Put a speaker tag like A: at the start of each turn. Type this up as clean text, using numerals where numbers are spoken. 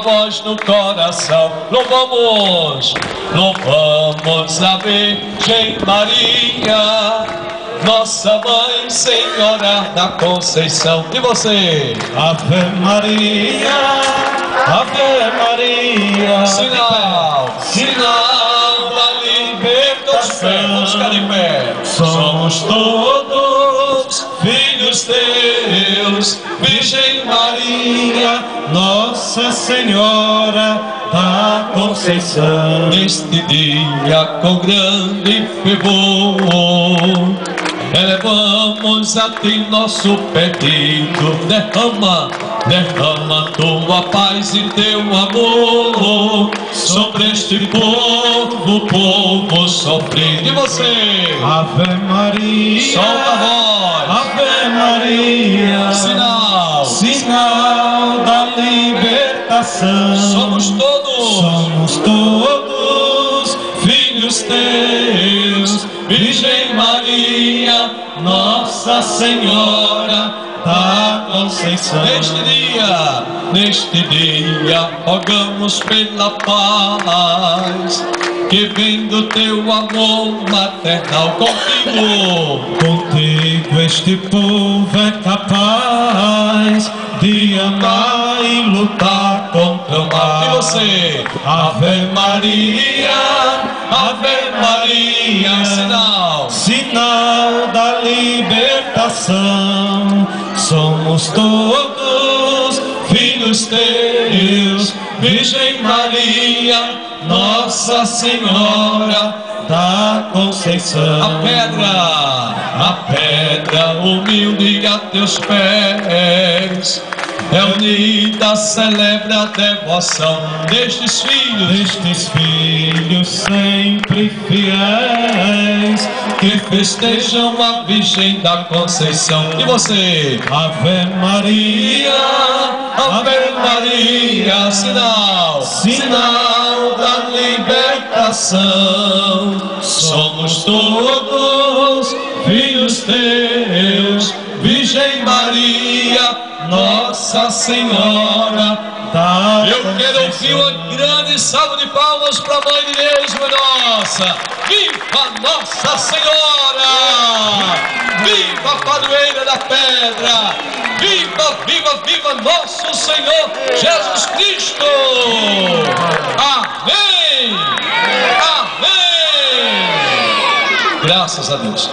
A: voz no coração. Louvamos, louvamos a Virgem Maria, nossa Mãe Senhora da Conceição. E você?
B: Ave Maria, Ave Maria.
A: Sinal, sinal da libertação. Vamos ficar de pé.
B: Somos todos filhos teus, Virgem Maria, Nossa Senhora da Conceição.
A: Neste dia com grande fervor, elevamos a ti nosso pedido. Derrama, derrama tua paz e teu amor sobre este povo sofrido. E você?
B: Ave Maria,
A: Solta a voz.
B: Ave Maria,
A: Sinal,
B: sinal da libertação.
A: somos
B: todos filhos teus, Virgem Maria, Nossa Senhora da Conceição.
A: Neste dia, rogamos pela paz que vem do teu amor maternal.
B: Contigo este povo é capaz de amar e lutar contra o mal.
A: E você?
B: Ave Maria, Ave Maria,
A: Sinal
B: da libertação. Somos todos filhos teus, Virgem Maria, Nossa Senhora da Conceição.
A: A pedra humilde a teus pés é unida, celebra a devoção destes filhos
B: sempre fiéis,
A: que festejam a Virgem da Conceição. E você?
B: Ave Maria,
A: Ave Maria, sinal da libertação. Somos todos filhos teus, Virgem Maria, Nossa Senhora da Eu quero ouvir uma grande salva de palmas para a Mãe de Deus, nossa. Viva Nossa Senhora! Viva a Padroeira da Pedra! Viva, viva, viva nosso Senhor Jesus Cristo! Amém! Amém! Graças a Deus.